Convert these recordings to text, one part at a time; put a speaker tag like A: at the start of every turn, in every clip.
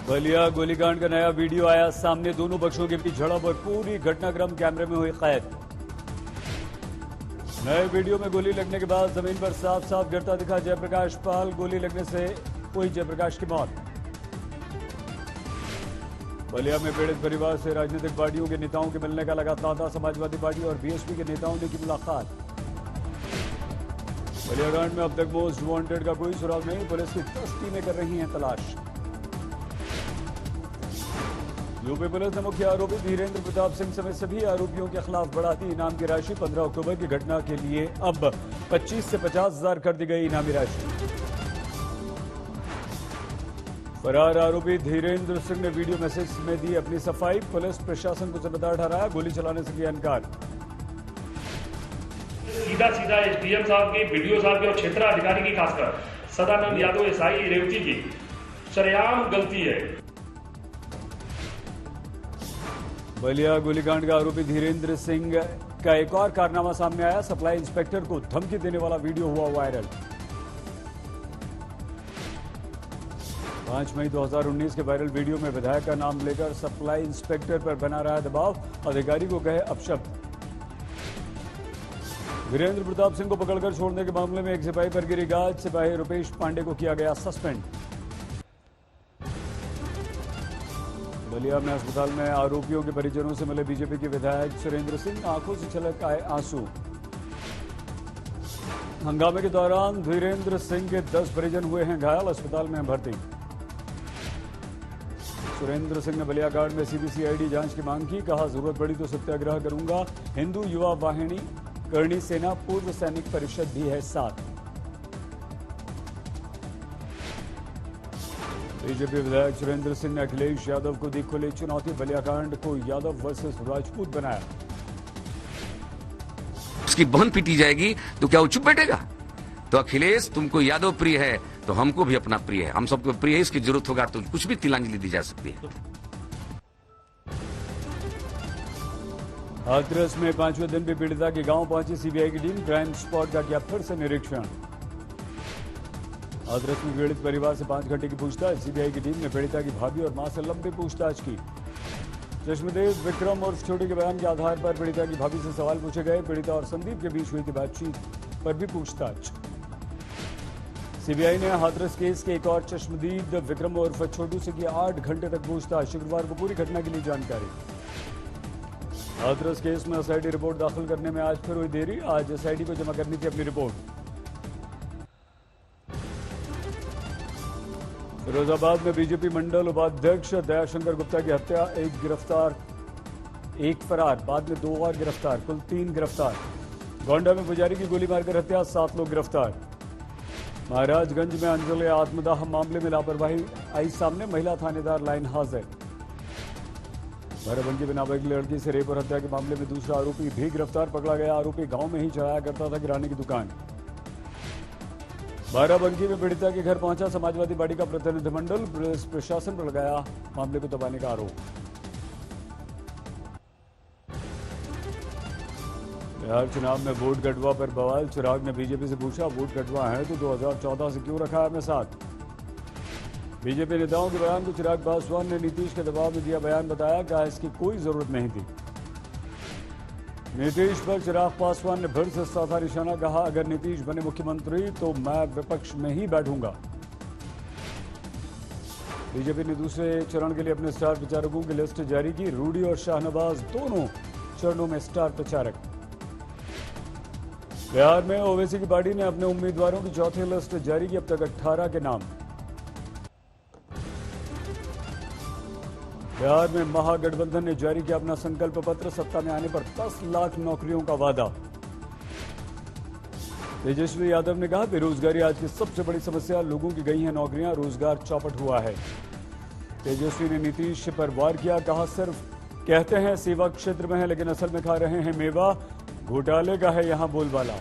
A: बलिया गोलीकांड का नया वीडियो आया सामने। दोनों पक्षों के बीच झड़प और पूरी घटनाक्रम कैमरे में हुई कैद। नए वीडियो में गोली लगने के बाद जमीन पर साफ साफ गिरता दिखा जयप्रकाश पाल। गोली लगने से हुई जयप्रकाश की मौत। बलिया में पीड़ित परिवार से राजनीतिक पार्टियों के नेताओं के मिलने का लगा तांता। समाजवादी पार्टी और बीएसपी के नेताओं ने की मुलाकात। बलियाकांड में अब तक मोस्ट वांटेड का कोई सुराग नहीं। पुलिस की 10 टीमें कर रही हैं तलाश। यूपी पुलिस ने मुख्य आरोपी धीरेन्द्र प्रताप सिंह समेत सभी आरोपियों के खिलाफ बढ़ा दी इनाम की राशि। 15 अक्टूबर की घटना के लिए अब 25 से 50,000 कर दी गई इनामी राशि। फरार आरोपी धीरेन्द्र सिंह ने वीडियो मैसेज में दी अपनी सफाई। पुलिस प्रशासन को जिम्मेदार ठहराया। गोली चलाने से किया इनकार।
B: सीधा सीधा एसडीएम साहब की, बीडीओ साहब की और क्षेत्राधिकारी की, खासकर सदानंद यादव एसआई रेवती की सरेआम गलती है।
A: बलिया गोलीकांड का आरोपी धीरेन्द्र सिंह का एक और कारनामा सामने आया। सप्लाई इंस्पेक्टर को धमकी देने वाला वीडियो हुआ वायरल। 5 मई 2019 के वायरल वीडियो में विधायक का नाम लेकर सप्लाई इंस्पेक्टर पर बना रहा दबाव। अधिकारी को कहे अपशब्द। धीरेन्द्र प्रताप सिंह को पकड़कर छोड़ने के मामले में एक सिपाही पर गिरी गाज। सिपाही रुपेश पांडे को किया गया सस्पेंड। बलिया में अस्पताल में आरोपियों के परिजनों से मिले बीजेपी के विधायक सुरेंद्र सिंह। आंखों से छलक आए आंसू। हंगामे के दौरान धीरेन्द्र सिंह के 10 परिजन हुए हैं घायल। अस्पताल में भर्ती। सुरेंद्र सिंह ने बलिया कांड में सीबीसीआईडी जांच की मांग की। कहा जरूरत पड़ी तो सत्याग्रह करूंगा। हिंदू युवा वाहिनी, करणी सेना, पूर्व सैनिक परिषद भी है साथ। बीजेपी विधायक सुरेंद्र सिंह ने अखिलेश यादव को दी खुली चुनौती। बलियाकांड को यादव वर्सेस राजपूत बनाया।
C: उसकी बहन पीटी जाएगी तो क्या वो चुप बैठेगा? तो अखिलेश, तुमको यादव प्रिय है तो हमको भी अपना प्रिय है, हम सबको प्रिय है। इसकी जरूरत होगा तो कुछ भी तिलांजलि दी जा सकती है।
A: हाथरस में 5वें दिन भी पीड़िता के गांव पहुंची सीबीआई की टीम। क्राइम स्पॉट का किया फिर से निरीक्षण। हाथरस में पीड़ित परिवार से 5 घंटे की पूछताछ। सीबीआई की टीम ने पीड़िता की भाभी और मां से लंबी पूछताछ की। चश्मदीद विक्रम और छोटे के बयान के आधार पर पीड़िता की भाभी से सवाल पूछे गए। पीड़िता और संदीप के बीच हुई थी बातचीत पर भी पूछताछ। सीबीआई ने हाथरस केस के एक और चश्मदीद विक्रम उर्फ छोटू से की 8 घंटे तक पूछताछ। शुक्रवार को पूरी घटना के लिए जानकारी। हाथरस केस में एसआईटी रिपोर्ट दाखिल करने में आज फिर हुई देरी। आज एसआईटी को जमा करनी थी अपनी रिपोर्ट। फिरोजाबाद में बीजेपी मंडल उपाध्यक्ष दयाशंकर गुप्ता की हत्या। एक गिरफ्तार, एक फरार, बाद में 2 और गिरफ्तार, कुल 3 गिरफ्तार। गोंडा में पुजारी की गोली मारकर हत्या, 7 लोग गिरफ्तार। महाराजगंज में अंजलि आत्मदाह मामले में लापरवाही आई सामने। महिला थानेदार लाइन हाजिर। बाराबंकी में नाबालिग लड़की से रेप और हत्या के मामले में दूसरा आरोपी भी गिरफ्तार। पकड़ा गया आरोपी गांव में ही चलाया करता था किराने की दुकान। बाराबंकी में पीड़िता के घर पहुंचा समाजवादी पार्टी का प्रतिनिधिमंडल। पुलिस प्रशासन पर लगाया मामले को दबाने का आरोप। बिहार चुनाव में वोट गठवा पर बवाल। चिराग ने बीजेपी से पूछा, वोट गठवा है तो 2014 से क्यों रखा है हमें साथ? बीजेपी नेताओं के बयान को चिराग पासवान ने नीतीश के दबाव में दिया बयान बताया। कहा इसकी कोई जरूरत नहीं थी। नीतीश पर चिराग पासवान ने फिर से साधा निशाना। कहा अगर नीतीश बने मुख्यमंत्री तो मैं विपक्ष में ही बैठूंगा। बीजेपी ने दूसरे चरण के लिए अपने स्टार प्रचारकों की लिस्ट जारी की। रूडी और शाहनवाज दोनों चरणों में स्टार प्रचारक। बिहार में ओवैसी की पार्टी ने अपने उम्मीदवारों की चौथी लिस्ट जारी की। अब तक 18 के नाम। बिहार में महागठबंधन ने जारी किया अपना संकल्प पत्र। सत्ता में आने पर 10 लाख नौकरियों का वादा। तेजस्वी यादव ने कहा बेरोजगारी आज की सबसे बड़ी समस्या। लोगों की गई हैं नौकरियां, रोजगार चौपट हुआ है। तेजस्वी ने नीतीश पर वार किया। कहा सिर्फ कहते हैं सेवा क्षेत्र में है लेकिन असल में खा रहे हैं मेवा। घोटाले का है यहां बोलबाला।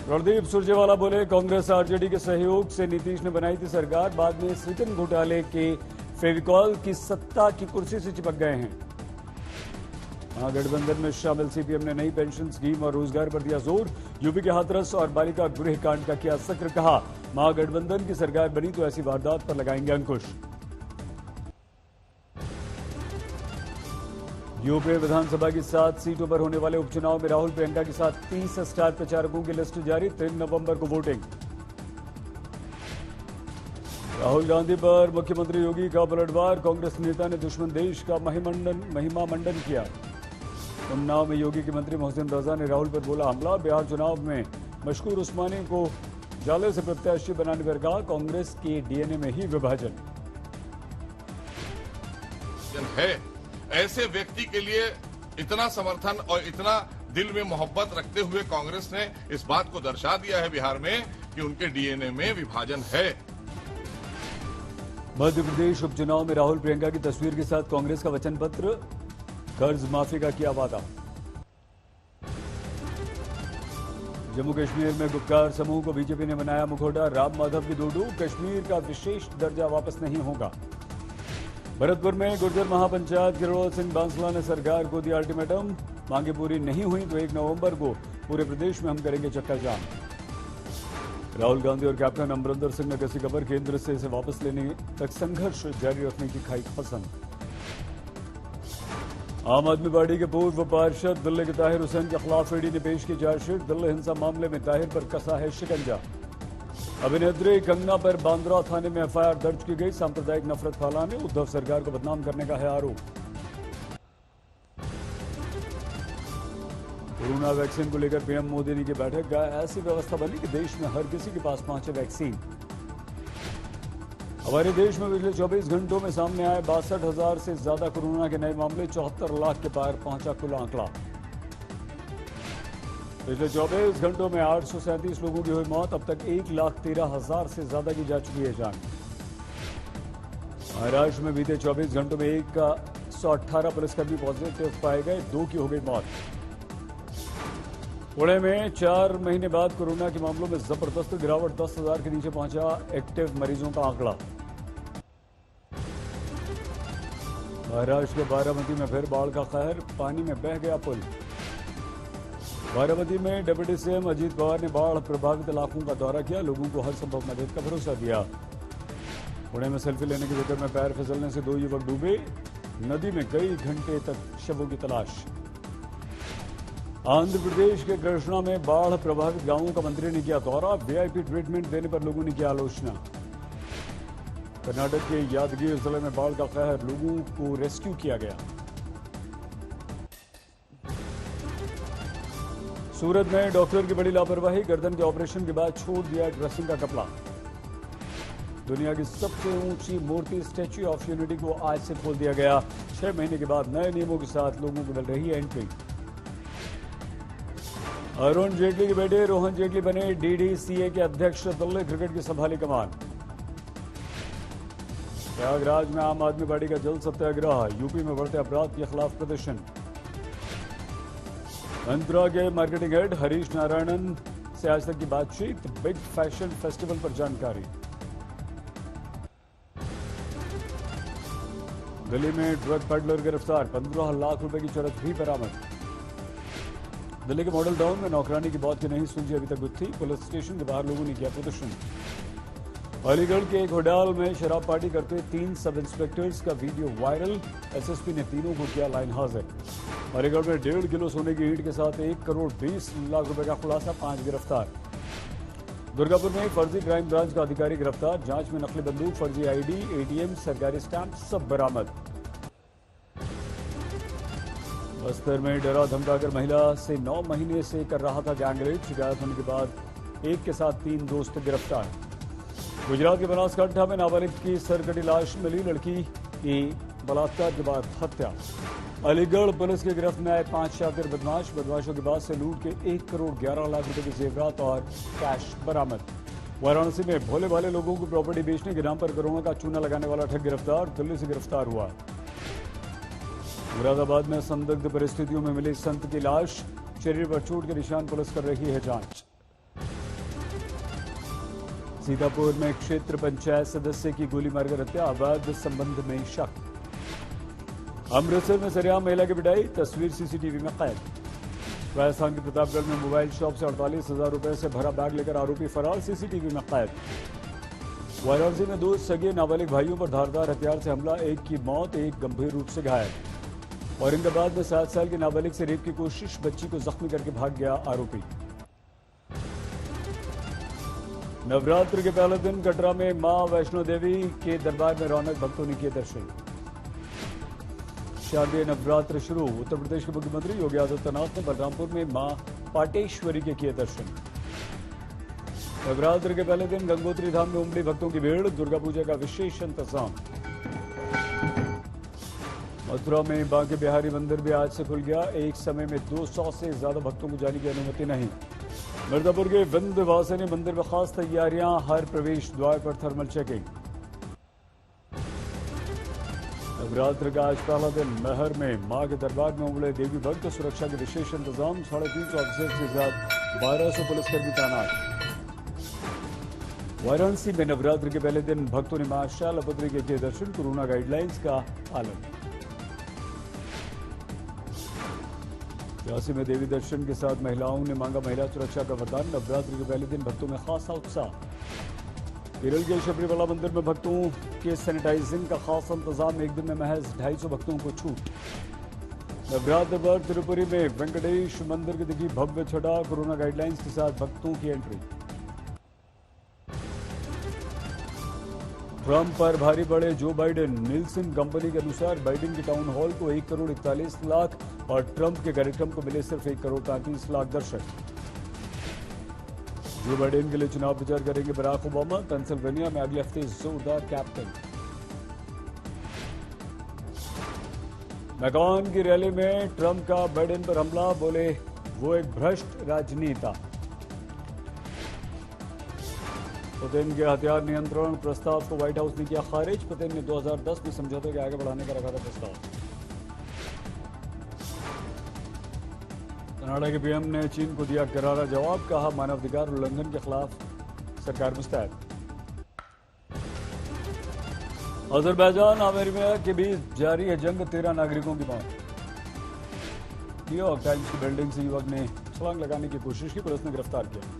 A: रणदीप सुरजेवाला बोले कांग्रेस आरजेडी के सहयोग से नीतीश ने बनाई थी सरकार। बाद में सृजन घोटाले के फेविकॉल की सत्ता की कुर्सी से चिपक गए हैं। महागठबंधन में शामिल सीपीएम ने नई पेंशन स्कीम और रोजगार पर दिया जोर। यूपी के हाथरस और बालिका गृह कांड का किया जिक्र। कहा महागठबंधन की सरकार बनी तो ऐसी वारदात पर लगाएंगे अंकुश। यूपी विधानसभा की 7 सीटों पर होने वाले उपचुनाव में राहुल प्रियंका के साथ 30 स्टार प्रचारकों की लिस्ट जारी। 3 नवंबर को वोटिंग। राहुल गांधी पर मुख्यमंत्री योगी का पलटवार। कांग्रेस नेता ने दुश्मन देश का महिमा मंडन किया। उन्नाव में योगी के मंत्री मोहसिन रजा ने राहुल पर बोला हमला। बिहार चुनाव में मशकूर उस्मानी को जाले से प्रत्याशी बनाने पर कहा कांग्रेस के डीएनए में ही विभाजन
D: है। ऐसे व्यक्ति के लिए इतना समर्थन और इतना दिल में मोहब्बत रखते हुए कांग्रेस ने इस बात को दर्शा दिया है बिहार में कि उनके डीएनए में विभाजन है।
A: मध्य प्रदेश उपचुनाव में राहुल प्रियंका की तस्वीर के साथ कांग्रेस का वचन पत्र। कर्ज माफी का किया वादा। जम्मू कश्मीर में गुप्कार समूह को बीजेपी ने बनाया मुखौटा। राम माधव की दो कश्मीर का विशेष दर्जा वापस नहीं होगा। भरतपुर में गुर्जर महापंचायत गिरोल सिंह बांसला ने सरकार को दिया अल्टीमेटम। मांगे पूरी नहीं हुई तो 1 नवंबर को पूरे प्रदेश में हम करेंगे चक्का जाम। राहुल गांधी और कैप्टन अमरिंदर सिंह ने कसी खबर। केंद्र से इसे वापस लेने तक संघर्ष जारी रखने की खाई कसम। आम आदमी पार्टी के पूर्व पार्षद दिल्ली के ताहिर हुसैन के खिलाफ ईडी ने पेश की चार्जशीट। दिल्ली हिंसा मामले में ताहिर पर कसा है शिकंजा। अभिनेत्री कंगना पर बांद्रा थाने में एफआईआर दर्ज की गई। सांप्रदायिक नफरत फैलाने, उद्धव सरकार को बदनाम करने का है आरोप। कोरोना वैक्सीन को लेकर पीएम मोदी ने की बैठक। ऐसी व्यवस्था बनी कि देश में हर किसी के पास पहुंचे वैक्सीन। हमारे देश में पिछले 24 घंटों में सामने आए 62,000 से ज्यादा कोरोना के नए मामले। 74 लाख के पार पहुंचा कुल आंकड़ा। पिछले 24 घंटों में 837 लोगों की हुई मौत। अब तक 1,13,000 से ज्यादा की जा चुकी है जान। महाराष्ट्र में बीते 24 घंटों में 118 पुलिसकर्मी पॉजिटिव पाए गए। 2 की हो गई मौत। पुणे में 4 महीने बाद कोरोना के मामलों में जबरदस्त गिरावट। 10,000 के नीचे पहुंचा एक्टिव मरीजों का आंकड़ा। महाराष्ट्र के बारामती में फिर बाढ़ का कहर। पानी में बह गया पुल। बारामती में डिप्टी सीएम अजीत पवार ने बाढ़ प्रभावित इलाकों का दौरा किया। लोगों को हर संभव मदद का भरोसा दिया। पुणे में सेल्फी लेने के चक्कर में पैर फिसलने से 2 युवक डूबे। नदी में कई घंटे तक शवों की तलाश। आंध्र प्रदेश के कृष्णा में बाढ़ प्रभावित गांवों का मंत्री ने किया दौरा। वीआईपी ट्रीटमेंट देने पर लोगों ने किया आलोचना। कर्नाटक के यादगीर जिले में बाढ़ का कहर। लोगों को रेस्क्यू किया गया। सूरत में डॉक्टर की बड़ी लापरवाही। गर्दन के ऑपरेशन के बाद छोड़ दिया ड्रेसिंग का कपड़ा। दुनिया की सबसे ऊंची मूर्ति स्टैच्यू ऑफ यूनिटी को आज से खोल दिया गया। 6 महीने के बाद नए नियमों के साथ लोगों को मिल रही है एंट्री। अरुण जेटली के बेटे रोहन जेटली बने डीडीसीए के अध्यक्ष। दिल्ली क्रिकेट की संभाली कमान। प्रयागराज में आम आदमी पार्टी का जल सत्याग्रह। यूपी में बढ़ते अपराध के खिलाफ प्रदर्शन। मंत्रा के मार्केटिंग हेड हरीश नारायणन से आज तक की बातचीत। बिग फैशन फेस्टिवल पर जानकारी। दिल्ली में ड्रग पेडलर गिरफ्तार। 15 लाख रुपए की चरस भी बरामद। दिल्ली के मॉडल टाउन में नौकरानी की मौत की नहीं सुलझी अभी तक गुत्थी। पुलिस स्टेशन के बाहर लोगों ने किया प्रदर्शन। अलीगढ़ के एक होटल में शराब पार्टी करते 3 सब इंस्पेक्टर्स का वीडियो वायरल। एसएसपी ने तीनों को किया लाइन हाजिर। अलीगढ़ में 1.5 किलो सोने की ईंट के साथ 1 करोड़ 20 लाख रुपए का खुलासा। 5 गिरफ्तार। दुर्गापुर में फर्जी क्राइम ब्रांच का अधिकारी गिरफ्तार। जांच में नकली बंदूक, फर्जी आईडी, एटीएम, सरकारी स्टैंप सब बरामद। बस्तर में डरा धमकाकर महिला से 9 महीने से कर रहा था गैंगरेप। शिकायत होने के बाद एक के साथ 3 दोस्त गिरफ्तार। गुजरात के बनासकांठा में नाबालिग की सरकटी लाश मिली। लड़की की बलात्कार के बाद हत्या। अलीगढ़ पुलिस की गिरफ्त में आए 5 शातिर बदमाश। बदमाशों के पास से लूट के 1 करोड़ 11 लाख रुपए के जेवरात और कैश बरामद। वाराणसी में भोले भाले लोगों को प्रॉपर्टी बेचने के नाम पर करोड़ों का चूना लगाने वाला ठग गिरफ्तार। दिल्ली से गिरफ्तार हुआ। मुरादाबाद में संदिग्ध परिस्थितियों में मिली संत की लाश। शरीर पर चोट के निशान। पुलिस कर रही है जांच। सीतापुर में क्षेत्र पंचायत सदस्य की गोली मारकर हत्या। अवैध संबंध में शक। अमृतसर में सरेआम महिला की पिटाई। तस्वीर सीसीटीवी में कैद। राजस्थान के प्रतापगढ़ में मोबाइल शॉप से 48,000 रुपए से भरा बैग लेकर आरोपी फरार। सीसीटीवी में कैद। वाराणसी में 2 सगे नाबालिग भाइयों पर धारदार हथियार से हमला। एक की मौत, एक गंभीर रूप से घायल। औरंगाबाद में 7 साल के नाबालिग से रेप की कोशिश, बच्ची को जख्मी करके भाग गया आरोपी। नवरात्र के पहले दिन कटरा में मां वैष्णो देवी के दरबार में रौनक, भक्तों ने किए दर्शन। शारदीय नवरात्र शुरू, उत्तर प्रदेश के मुख्यमंत्री योगी आदित्यनाथ ने बलरामपुर में मां पाटेश्वरी के किए दर्शन। नवरात्र के पहले दिन गंगोत्री धाम में उमड़ी भक्तों की भीड़, दुर्गा पूजा का विशेष इंतजाम। मथुरा में बांके बिहारी मंदिर भी आज से खुल गया, एक समय में 200 से ज्यादा भक्तों को जाने की अनुमति नहीं। मिर्जापुर के विंध्यवासिनी मंदिर में खास तैयारियां, हर प्रवेश द्वार पर थर्मल चेकिंग। नवरात्र का आज पहला दिन, महर में मां के दरबार में उमड़े देवी भक्त, सुरक्षा के विशेष इंतजाम, 350 ऑफिसर्स के साथ 1200 पुलिसकर्मी तैनात। वाराणसी में नवरात्र के पहले दिन भक्तों ने मां शैलपुत्री के किए दर्शन, कोरोना गाइडलाइंस का पालन। झांसी में देवी दर्शन के साथ महिलाओं ने मांगा महिला सुरक्षा का वरदान, नवरात्र के पहले दिन भक्तों में खासा उत्साह। केरल के शबरीमला मंदिर में भक्तों के सैनिटाइजिंग का खास इंतजाम, एक दिन में महज 250 भक्तों को छूट। नवरात्र पर तिरुपति में वेंकटेश मंदिर की दिखी भव्य छटा, कोरोना गाइडलाइंस के साथ भक्तों की एंट्री। ट्रंप पर भारी पड़े जो बाइडेन, निल्सन कंपनी के अनुसार बाइडेन के टाउन हॉल को 1 करोड़ 41 लाख और ट्रंप के कार्यक्रम को मिले सिर्फ 1 करोड़ 35 लाख दर्शक। जो बाइडेन के लिए चुनाव प्रचार करेंगे बराक ओबामा, पेंसिल्वेनिया में अगले हफ्ते जोरदार कैंपेन। मैकॉन की रैली में ट्रंप का बाइडेन पर हमला, बोले वो एक भ्रष्ट राजनेता। पुतिन के हथियार नियंत्रण प्रस्ताव को व्हाइट हाउस ने किया खारिज, पुतिन ने 2010 में समझौते के आगे बढ़ाने का रखा था प्रस्ताव। कनाडा के पीएम ने चीन को दिया करारा जवाब, कहा मानवाधिकार उल्लंघन के खिलाफ सरकार मुस्तैद। अजरबैजान अमेरिका के बीच जारी है जंग, 13 नागरिकों की मौत। न्यूयॉर्क टाइम्स की बिल्डिंग से युवक ने छलांग लगाने की कोशिश की, पुलिस ने गिरफ्तार किया।